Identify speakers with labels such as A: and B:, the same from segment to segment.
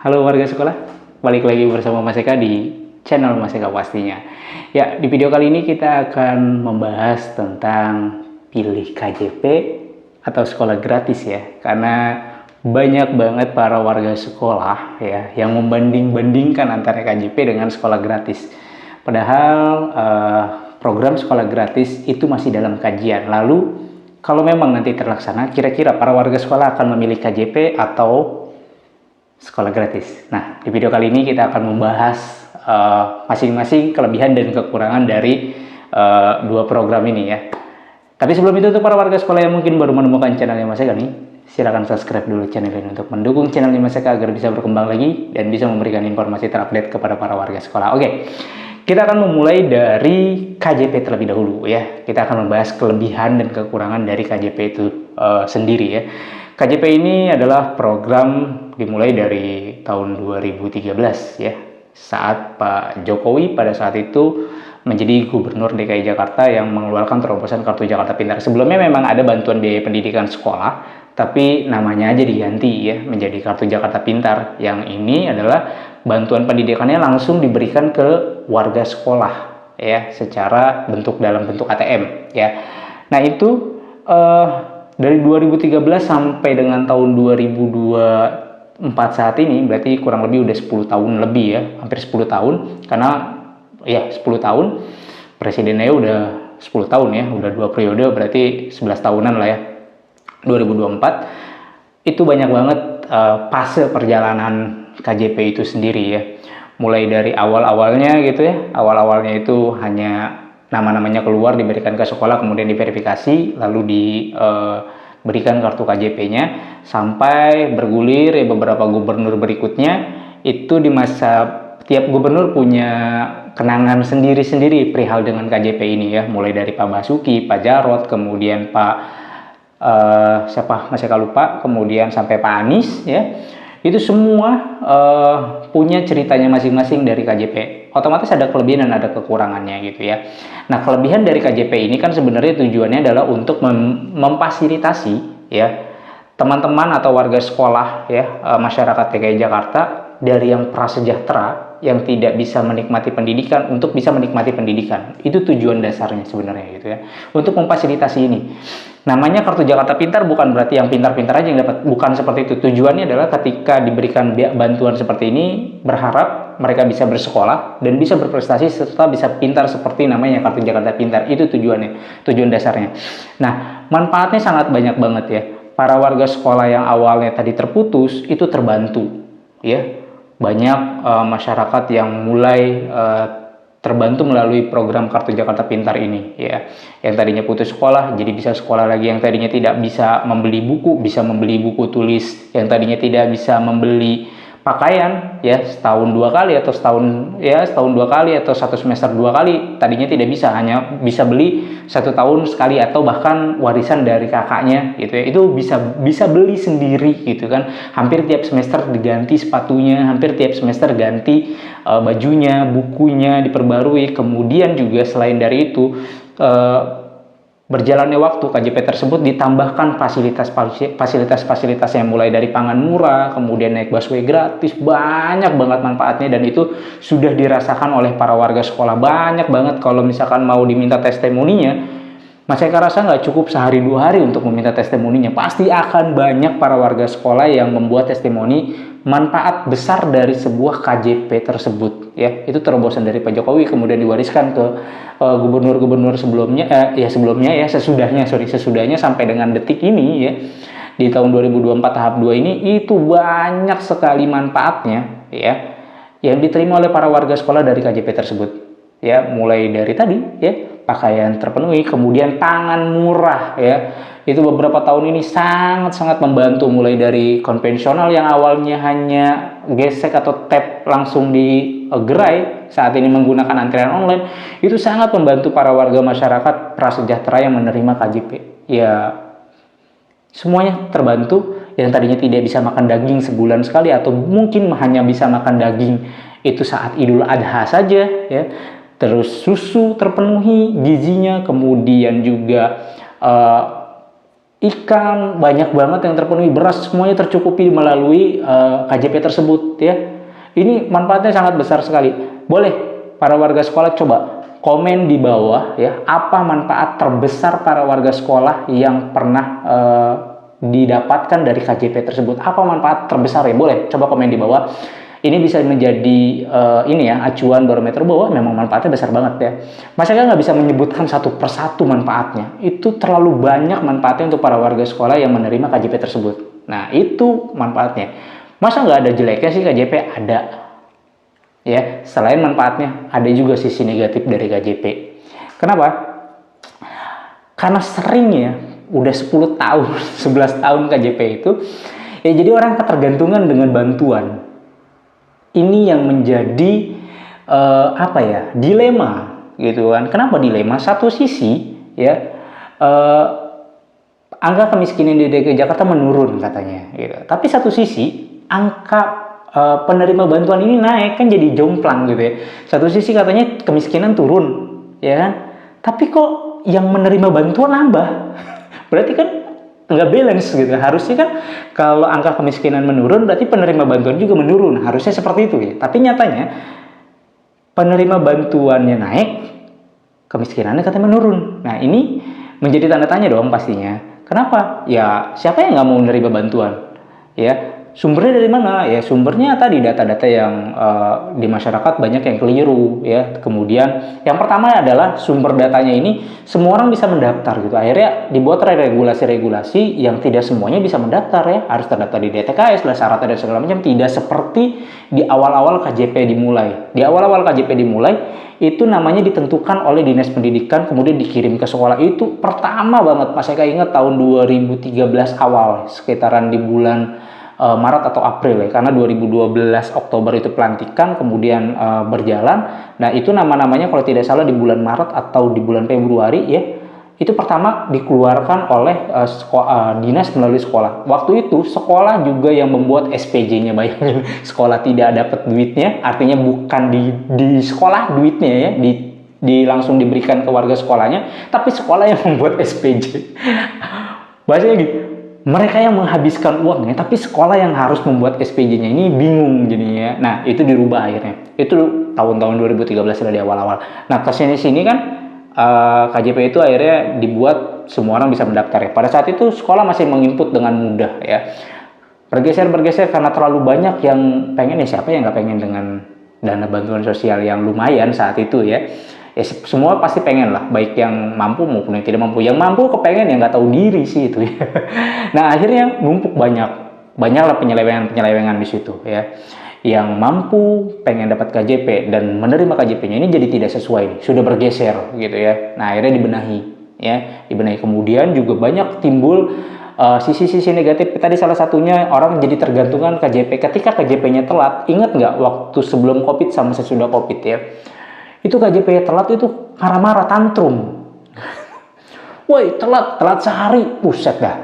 A: Halo warga sekolah, balik lagi bersama Mas Eka di channel Mas Eka pastinya. Ya, di video kali ini kita akan membahas tentang pilih KJP atau sekolah gratis ya. Karena banyak banget para warga sekolah ya yang membanding-bandingkan antara KJP dengan sekolah gratis. Padahal program sekolah gratis itu masih dalam kajian. Lalu kalau memang nanti terlaksana, kira-kira para warga sekolah akan memilih KJP atau sekolah gratis. Nah, di video kali ini kita akan membahas masing-masing kelebihan dan kekurangan dari dua program ini ya. Tapi sebelum itu, untuk para warga sekolah yang mungkin baru menemukan channelnya Mas Eka nih, silakan subscribe dulu channel ini untuk mendukung channelnya Mas Eka agar bisa berkembang lagi dan bisa memberikan informasi terupdate kepada para warga sekolah. Oke, kita akan memulai dari KJP terlebih dahulu ya. Kita akan membahas kelebihan dan kekurangan dari KJP itu sendiri ya. KJP ini adalah program dimulai dari tahun 2013 ya, saat Pak Jokowi pada saat itu menjadi Gubernur DKI Jakarta yang mengeluarkan terobosan Kartu Jakarta Pintar. Sebelumnya memang ada bantuan biaya pendidikan sekolah, tapi namanya aja diganti ya menjadi Kartu Jakarta Pintar. Yang ini adalah bantuan pendidikannya langsung diberikan ke warga sekolah ya, secara dalam bentuk ATM ya. Nah itu dari 2013 sampai dengan tahun 2024 saat ini, berarti kurang lebih udah 10 tahun lebih ya, hampir 10 tahun, karena ya 10 tahun, presidennya udah 10 tahun ya, udah 2 periode, berarti 11 tahunan lah ya, 2024, itu banyak banget fase perjalanan KJP itu sendiri ya, mulai dari awal-awalnya gitu ya, awal-awalnya itu hanya nama-namanya keluar, diberikan ke sekolah, kemudian diverifikasi, lalu diberikan kartu KJP-nya, sampai bergulir ya beberapa gubernur berikutnya. Itu di masa tiap gubernur punya kenangan sendiri-sendiri perihal dengan KJP ini ya, mulai dari Pak Basuki, Pak Jarot, kemudian Pak siapa masih lupa, kemudian sampai Pak Anies ya. Itu semua punya ceritanya masing-masing dari KJP. Otomatis ada kelebihan dan ada kekurangannya gitu ya. Nah, kelebihan dari KJP ini kan sebenarnya tujuannya adalah untuk memfasilitasi ya teman-teman atau warga sekolah ya, masyarakat DKI Jakarta dari yang prasejahtera yang tidak bisa menikmati pendidikan untuk bisa menikmati pendidikan. Itu tujuan dasarnya sebenarnya gitu ya. Untuk memfasilitasi ini. Namanya Kartu Jakarta Pintar bukan berarti yang pintar-pintar aja yang dapat, bukan seperti itu. Tujuannya adalah ketika diberikan bantuan seperti ini, berharap mereka bisa bersekolah dan bisa berprestasi serta bisa pintar seperti namanya Kartu Jakarta Pintar. Itu tujuannya, tujuan dasarnya. Nah, manfaatnya sangat banyak banget ya. Para warga sekolah yang awalnya tadi terputus itu terbantu ya. Banyak masyarakat yang mulai terbantu melalui program Kartu Jakarta Pintar ini ya. Yang tadinya putus sekolah jadi bisa sekolah lagi, yang tadinya tidak bisa membeli buku bisa membeli buku tulis, yang tadinya tidak bisa membeli pakaian ya setahun 2 kali atau setahun 2 kali atau satu semester 2 kali, tadinya tidak bisa, hanya bisa beli 1 tahun sekali atau bahkan warisan dari kakaknya gitu ya, itu bisa beli sendiri gitu kan. Hampir tiap semester diganti sepatunya, hampir tiap semester ganti bajunya, bukunya diperbarui. Kemudian juga selain dari itu berjalannya waktu, KJP tersebut ditambahkan fasilitas-fasilitas yang mulai dari pangan murah, kemudian naik busway gratis, banyak banget manfaatnya, dan itu sudah dirasakan oleh para warga sekolah banyak banget. Kalau misalkan mau diminta testimoninya, Mas Eka rasa nggak cukup sehari 2 hari untuk meminta testimoninya. Pasti akan banyak para warga sekolah yang membuat testimoni manfaat besar dari sebuah KJP tersebut ya. Itu terobosan dari Pak Jokowi kemudian diwariskan ke gubernur-gubernur sebelumnya sesudahnya sampai dengan detik ini ya. Di tahun 2024 tahap 2 ini itu banyak sekali manfaatnya ya yang diterima oleh para warga sekolah dari KJP tersebut. Ya, mulai dari tadi ya, pakaian terpenuhi, kemudian pangan murah ya. Itu beberapa tahun ini sangat-sangat membantu, mulai dari konvensional yang awalnya hanya gesek atau tap langsung di gerai, saat ini menggunakan antrian online. Itu sangat membantu para warga masyarakat prasejahtera yang menerima KJP. Ya, semuanya terbantu. Yang tadinya tidak bisa makan daging sebulan sekali atau mungkin hanya bisa makan daging itu saat Idul Adha saja ya. Terus susu terpenuhi gizinya, kemudian juga ikan banyak banget yang terpenuhi, beras semuanya tercukupi melalui KJP tersebut ya. Ini manfaatnya sangat besar sekali. Boleh para warga sekolah coba komen di bawah ya, apa manfaat terbesar para warga sekolah yang pernah didapatkan dari KJP tersebut. Apa manfaat terbesar ya? Boleh coba komen di bawah. Ini bisa menjadi ini ya, acuan barometer bahwa memang manfaatnya besar banget ya. Masa nggak bisa menyebutkan satu persatu manfaatnya. Itu terlalu banyak manfaatnya untuk para warga sekolah yang menerima KJP tersebut. Nah, itu manfaatnya. Masa nggak ada jeleknya sih KJP? Ada. Ya, selain manfaatnya, ada juga sisi negatif dari KJP. Kenapa? Karena seringnya, udah 10 tahun, 11 tahun KJP itu, ya jadi orang ketergantungan dengan bantuan. Ini yang menjadi dilema gitu kan. Kenapa dilema? Satu sisi ya angka kemiskinan di DKI Jakarta menurun katanya gitu. Tapi satu sisi angka penerima bantuan ini naik, kan jadi jomplang gitu ya. Satu sisi katanya kemiskinan turun ya kan. Tapi kok yang menerima bantuan nambah? Berarti kan nggak balance gitu. Harusnya kan kalau angka kemiskinan menurun berarti penerima bantuan juga menurun, harusnya seperti itu ya. Tapi nyatanya penerima bantuannya naik, kemiskinannya katanya menurun. Nah, ini menjadi tanda tanya dong pastinya. Kenapa? Ya siapa yang nggak mau menerima bantuan ya? Sumbernya dari mana? Ya sumbernya tadi data-data yang di masyarakat banyak yang keliru ya. Kemudian yang pertama adalah sumber datanya ini semua orang bisa mendaftar gitu. Akhirnya dibuat regulasi-regulasi yang tidak semuanya bisa mendaftar ya. Harus terdaftar di DTKS, syaratnya dan segala macam. Tidak seperti di awal-awal KJP dimulai. Di awal-awal KJP dimulai itu namanya ditentukan oleh Dinas Pendidikan, kemudian dikirim ke sekolah. Itu pertama banget, Mas Eka ingat tahun 2013 awal, sekitaran di bulan Maret atau April ya, karena 2012 Oktober itu pelantikan, kemudian berjalan. Nah, itu nama-namanya kalau tidak salah di bulan Maret atau di bulan Februari ya, itu pertama dikeluarkan oleh dinas melalui sekolah. Waktu itu sekolah juga yang membuat SPJ-nya, bayangin, sekolah tidak dapat duitnya, artinya bukan di sekolah duitnya ya, di langsung diberikan ke warga sekolahnya, tapi sekolah yang membuat SPJ. Bahasanya gitu, mereka yang menghabiskan uangnya, tapi sekolah yang harus membuat SPJ-nya, ini bingung jadinya. Nah, itu dirubah akhirnya. Itu tahun-tahun 2013 sudah di awal-awal. Nah, kesini-sini kan KJP itu akhirnya dibuat semua orang bisa mendaftar ya. Pada saat itu sekolah masih menginput dengan mudah ya. Bergeser karena terlalu banyak yang pengen, ya siapa yang nggak pengen dengan dana bantuan sosial yang lumayan saat itu ya. Ya semua pasti pengen lah, baik yang mampu maupun yang tidak mampu. Yang mampu kepengen, yang nggak tahu diri sih itu ya. Nah, akhirnya numpuk banyaklah penyelewengan di situ ya. Yang mampu pengen dapat KJP dan menerima KJP-nya ini jadi tidak sesuai, sudah bergeser gitu ya. Nah, akhirnya dibenahi kemudian juga banyak timbul sisi-sisi negatif. Tadi salah satunya orang jadi tergantungan KJP. Ketika KJP-nya telat, ingat nggak waktu sebelum COVID sama sesudah COVID ya? Itu KJP telat itu marah-marah, tantrum. Woi, telat sehari, buset dah.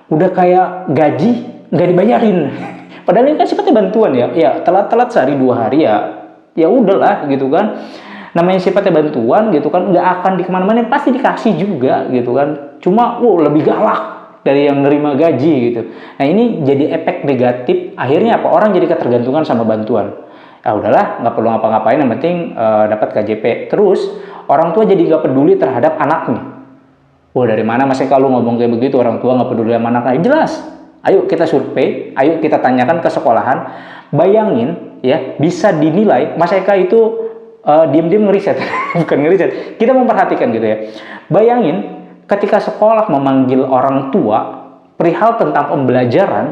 A: Udah kayak gaji nggak dibayarin. Padahal ini kan sifatnya bantuan ya. Ya, telat sehari 2 hari ya udahlah gitu kan. Namanya sifatnya bantuan gitu kan, nggak akan di kemana-mana, pasti dikasih juga gitu kan. Cuma lebih galak dari yang nerima gaji gitu. Nah, ini jadi efek negatif. Akhirnya apa? Orang jadi ketergantungan sama bantuan. Ya udahlah, nggak perlu ngapa-ngapain, yang penting dapat KJP. Terus orang tua jadi nggak peduli terhadap anaknya. Wah, dari mana Mas Eka lu ngomong kayak begitu, orang tua nggak peduli sama anaknya? Jelas. Ayo kita survei, ayo kita tanyakan ke sekolahan. Bayangin ya, bisa dinilai. Mas Eka itu diam-diam ngeriset, bukan ngeriset. Kita memperhatikan gitu ya. Bayangin ketika sekolah memanggil orang tua perihal tentang pembelajaran,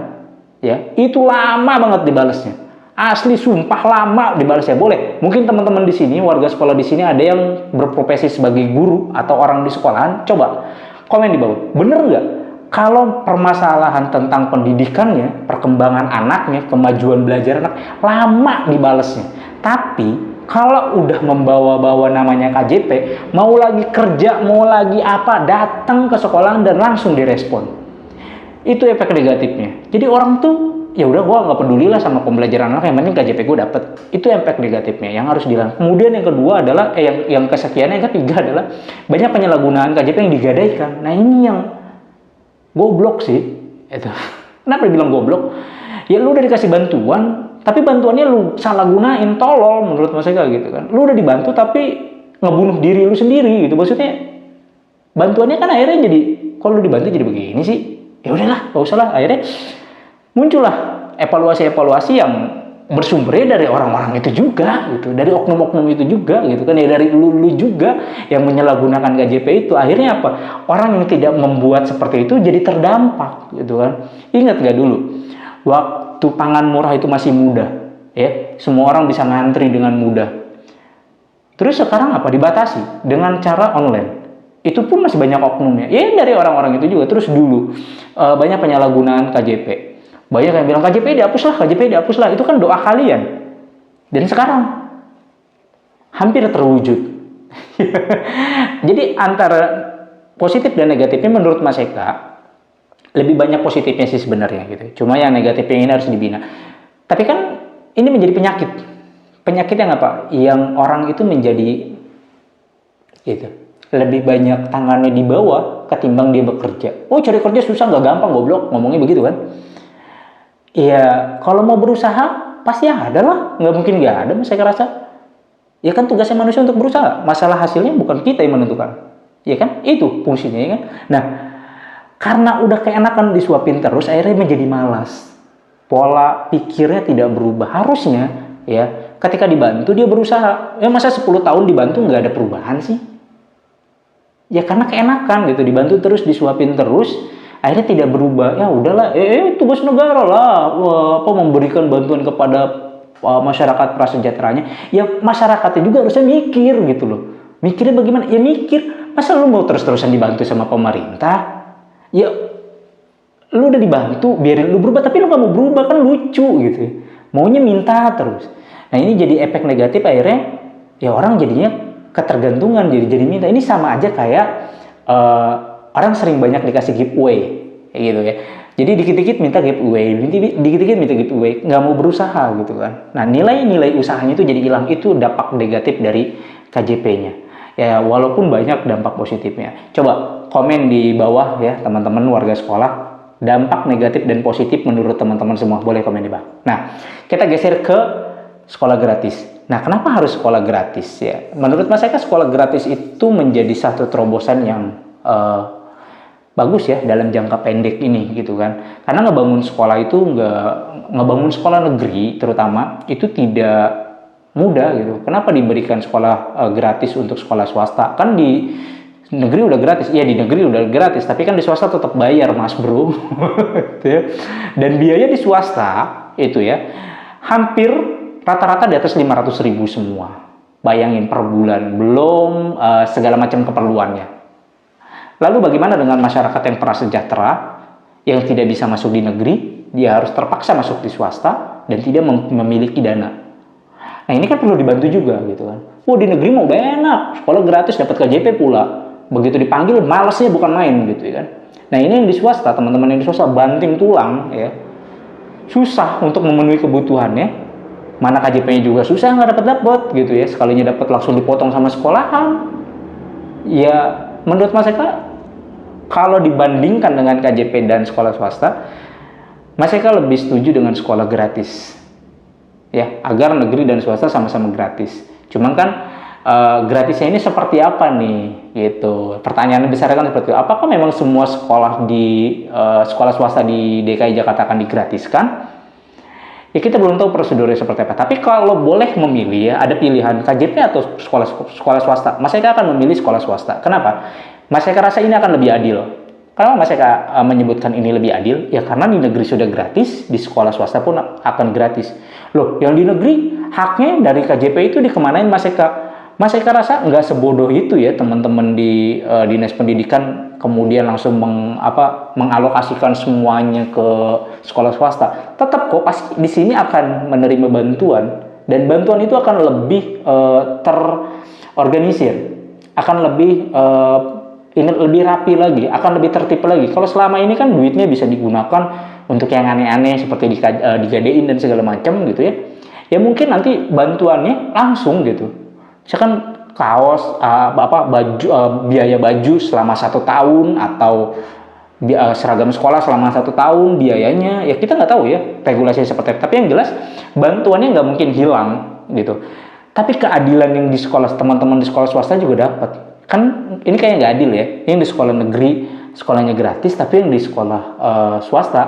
A: ya itu lama banget dibalasnya. Asli, sumpah lama dibalasnya. Boleh, mungkin teman-teman di sini, warga sekolah di sini ada yang berprofesi sebagai guru atau orang di sekolahan. Coba komen di bawah. Bener nggak? Kalau permasalahan tentang pendidikannya, perkembangan anaknya, kemajuan belajar anak, lama dibalasnya. Tapi kalau udah membawa-bawa namanya KJP, mau lagi kerja, mau lagi apa, datang ke sekolahan dan langsung direspon. Itu efek negatifnya. Jadi orang tuh ya udah, gue nggak peduli lah sama pembelajaran anak, yang penting KJP gue dapet. Itu efek negatifnya yang harus dilakukan. Kemudian yang kedua adalah yang kesekian, yang ketiga adalah banyak penyalahgunaan KJP yang digadaikan. Nah, ini yang Goblok sih itu. Kenapa dibilang goblok? Ya lu udah dikasih bantuan, tapi bantuannya lu salah gunain, tolol menurut Mas Eka gitu kan. Lu udah dibantu tapi ngebunuh diri lu sendiri gitu. Maksudnya bantuannya kan akhirnya jadi, kalau lu dibantu jadi begini sih, ya udahlah, gak usah lah. Akhirnya muncullah evaluasi-evaluasi yang bersumbernya dari orang-orang itu juga gitu, dari oknum-oknum itu juga gitu kan, ya dari lu juga yang menyalahgunakan KJP itu. Akhirnya apa? Orang yang tidak membuat seperti itu jadi terdampak gitu kan. Ingat gak dulu waktu pangan murah itu masih mudah ya, semua orang bisa ngantri dengan mudah. Terus sekarang apa? Dibatasi dengan cara online. Itu pun masih banyak oknumnya ya, dari orang-orang itu juga. Terus dulu banyak penyalahgunaan KJP. Banyak yang bilang KJP dihapus lah, KJP dihapus lah. Itu kan doa kalian. Dan sekarang hampir terwujud. Jadi antara positif dan negatifnya menurut Mas Eka, lebih banyak positifnya sih sebenarnya gitu. Cuma yang negatifnya ini harus dibina. Tapi kan ini menjadi penyakit. Penyakit yang apa? Yang orang itu menjadi gitu, lebih banyak tangannya di bawah ketimbang dia bekerja. Oh, cari kerja susah, nggak gampang, goblok. Ngomongnya begitu kan. Iya, kalau mau berusaha pasti ada lah, nggak mungkin nggak ada. Saya rasa, ya kan tugasnya manusia untuk berusaha. Masalah hasilnya bukan kita yang menentukan, ya kan? Itu fungsinya, ya kan? Nah, karena udah keenakan disuapin terus, akhirnya menjadi malas. Pola pikirnya tidak berubah. Harusnya, ya, ketika dibantu dia berusaha. Ya masa 10 tahun dibantu nggak ada perubahan sih? Ya karena keenakan gitu, dibantu terus, disuapin terus. Akhirnya tidak berubah. Ya udahlah, tugas negara lah, apa memberikan bantuan kepada masyarakat prasejahteranya. Ya masyarakatnya juga harusnya mikir gitu loh. Mikirnya bagaimana? Ya mikir. Masa lu mau terus-terusan dibantu sama pemerintah? Ya lu udah dibantu, biarin lu berubah, tapi lu gak mau berubah, kan lucu gitu. Maunya minta terus. Nah ini jadi efek negatif, akhirnya ya orang jadinya ketergantungan, jadi minta. Ini sama aja kayak orang sering banyak dikasih giveaway, kayak gitu ya. Jadi dikit-dikit minta giveaway, dikit-dikit minta giveaway, nggak mau berusaha gitu kan. Nah nilai usahanya itu jadi hilang. Itu dampak negatif dari KJP-nya. Ya walaupun banyak dampak positifnya. Coba komen di bawah ya teman-teman warga sekolah, dampak negatif dan positif menurut teman-teman semua. Boleh komen di bawah. Nah kita geser ke sekolah gratis. Nah, kenapa harus sekolah gratis ya? Menurut Mas Eka, sekolah gratis itu menjadi satu terobosan yang bagus ya dalam jangka pendek ini gitu kan. Karena ngebangun sekolah itu ngebangun sekolah negeri terutama itu tidak mudah gitu. Kenapa diberikan sekolah gratis untuk sekolah swasta? Kan di negeri udah gratis. Iya, di negeri udah gratis, tapi kan di swasta tetap bayar, Mas Bro. Gitu ya. Dan biaya di swasta itu ya hampir rata-rata di atas 500.000 semua. Bayangin per bulan, belum segala macam keperluannya. Lalu bagaimana dengan masyarakat yang prasejahtera, yang tidak bisa masuk di negeri, dia harus terpaksa masuk di swasta, dan tidak memiliki dana. Nah ini kan perlu dibantu juga gitu kan. Di negeri mau enak, sekolah gratis dapat KJP pula. Begitu dipanggil, malesnya bukan main gitu kan. Nah ini yang di swasta, teman-teman yang di swasta banting tulang ya. Susah untuk memenuhi kebutuhannya. Mana KJP-nya juga susah, nggak dapat gitu ya. Sekalinya dapat langsung dipotong sama sekolahan. Ya menurut Mas Eka, kalau dibandingkan dengan KJP dan sekolah swasta, Mas Eka lebih setuju dengan sekolah gratis. Ya, agar negeri dan swasta sama-sama gratis. Cuman kan gratisnya ini seperti apa nih? Gitu. Pertanyaan besar kan seperti itu. Apakah memang semua sekolah di sekolah swasta di DKI Jakarta akan digratiskan? Ya kita belum tahu prosedurnya seperti apa. Tapi kalau boleh memilih ya, ada pilihan KJP atau sekolah swasta. Mas Eka akan memilih sekolah swasta. Kenapa? Mas Eka rasa ini akan lebih adil. Kenapa Mas Eka menyebutkan ini lebih adil? Ya karena di negeri sudah gratis, di sekolah swasta pun akan gratis. Loh, yang di negeri haknya dari KJP itu dikemanain Mas Eka? Mas Eka rasa nggak sebodoh itu ya teman-teman di dinas pendidikan kemudian langsung mengalokasikan semuanya ke sekolah swasta. Tetap kok pasti di sini akan menerima bantuan, dan bantuan itu akan lebih terorganisir, akan lebih rapi lagi, akan lebih tertib lagi. Kalau selama ini kan duitnya bisa digunakan untuk yang aneh-aneh seperti digadein dan segala macam gitu ya. Ya mungkin nanti bantuannya langsung gitu. Misalkan kaos, baju, biaya baju selama 1 tahun atau seragam sekolah selama 1 tahun, biayanya ya kita nggak tahu ya regulasinya seperti apa. Tapi yang jelas bantuannya nggak mungkin hilang gitu. Tapi keadilan yang di sekolah, teman-teman di sekolah swasta juga dapat. Kan ini kayak nggak adil ya. Yang di sekolah negeri sekolahnya gratis, tapi yang di sekolah swasta,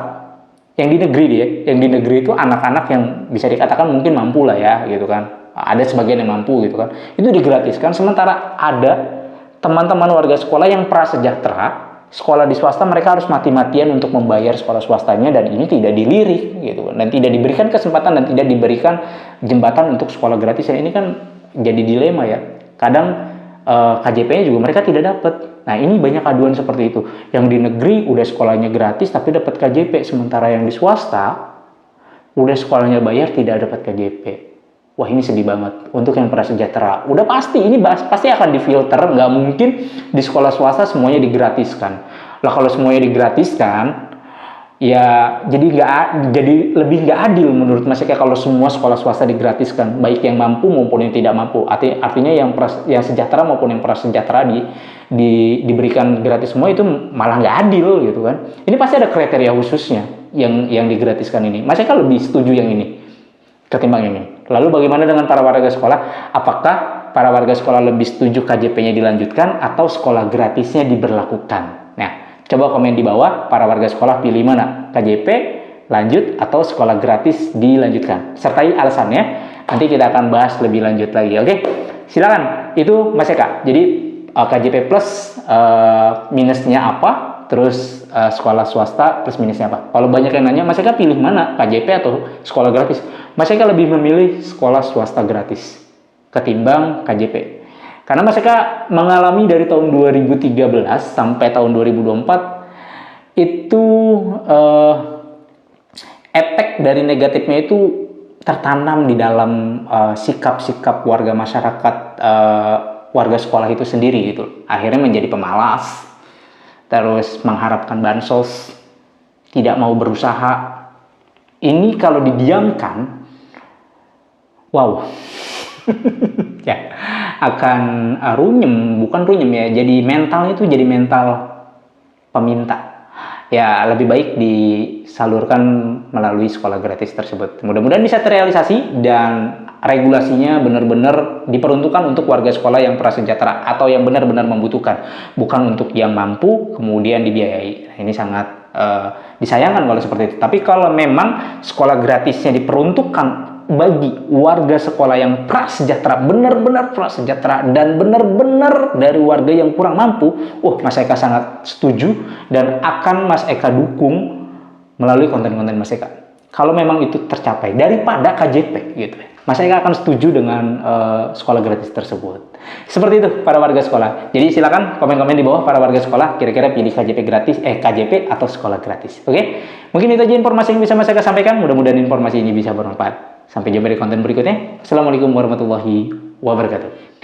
A: yang di negeri dia, yang di negeri itu anak-anak yang bisa dikatakan mungkin mampu lah ya gitu kan. Ada sebagian yang mampu gitu kan. Itu digratiskan, sementara ada teman-teman warga sekolah yang prasejahtera, sekolah di swasta mereka harus mati-matian untuk membayar sekolah swastanya, dan ini tidak dilirik gitu kan, dan tidak diberikan kesempatan dan tidak diberikan jembatan untuk sekolah gratis. Ini kan jadi dilema ya. Kadang KJP-nya juga mereka tidak dapat. Nah, ini banyak aduan seperti itu. Yang di negeri udah sekolahnya gratis tapi dapat KJP, sementara yang di swasta udah sekolahnya bayar tidak dapat KJP. Wah, ini sedih banget untuk yang prasejahtera. Udah pasti ini pasti akan difilter, nggak mungkin di sekolah swasta semuanya digratiskan. Lah kalau semuanya digratiskan, ya jadi lebih nggak adil menurut Mas Eka kalau semua sekolah swasta digratiskan, baik yang mampu maupun yang tidak mampu. Artinya yang sejahtera maupun yang prasejahtera diberikan gratis semua, itu malah nggak adil gitu kan. Ini pasti ada kriteria khususnya yang digratiskan ini. Mas Eka lebih setuju yang ini ketimbang ini. Lalu bagaimana dengan para warga sekolah? Apakah para warga sekolah lebih setuju KJP-nya dilanjutkan atau sekolah gratisnya diberlakukan? Nah, coba komen di bawah, para warga sekolah pilih mana? KJP lanjut atau sekolah gratis dilanjutkan? Sertai alasannya, nanti kita akan bahas lebih lanjut lagi. Oke, silakan. Itu Mas Eka. Jadi KJP plus minusnya apa? Terus sekolah swasta plus minusnya apa? Kalau banyak yang nanya, Mas Eka pilih mana? KJP atau sekolah gratis? Mas Eka lebih memilih sekolah swasta gratis ketimbang KJP. Karena Mas Eka mengalami dari tahun 2013 sampai tahun 2024 itu efek dari negatifnya itu tertanam di dalam sikap-sikap warga masyarakat, warga sekolah itu sendiri gitu. Akhirnya menjadi pemalas, terus mengharapkan bansos, tidak mau berusaha. Ini kalau didiamkan, wow, ya akan bukan runyem ya. Jadi mental itu jadi mental peminta. Ya lebih baik disalurkan melalui sekolah gratis tersebut. Mudah-mudahan bisa terrealisasi dan regulasinya benar-benar diperuntukkan untuk warga sekolah yang prasejahtera atau yang benar-benar membutuhkan, bukan untuk yang mampu kemudian dibiayai. Nah, ini sangat disayangkan kalau seperti itu. Tapi kalau memang sekolah gratisnya diperuntukkan bagi warga sekolah yang prasejahtera, benar-benar prasejahtera dan benar-benar dari warga yang kurang mampu, Mas Eka sangat setuju dan akan Mas Eka dukung melalui konten-konten Mas Eka. Kalau memang itu tercapai daripada KJP gitu, Mas Eka akan setuju dengan sekolah gratis tersebut. Seperti itu para warga sekolah. Jadi silakan komen-komen di bawah para warga sekolah, kira-kira pilih KJP atau sekolah gratis. Oke? Mungkin itu aja informasi yang bisa Mas Eka sampaikan. Mudah-mudahan informasi ini bisa bermanfaat. Sampai jumpa di konten berikutnya. Assalamualaikum warahmatullahi wabarakatuh.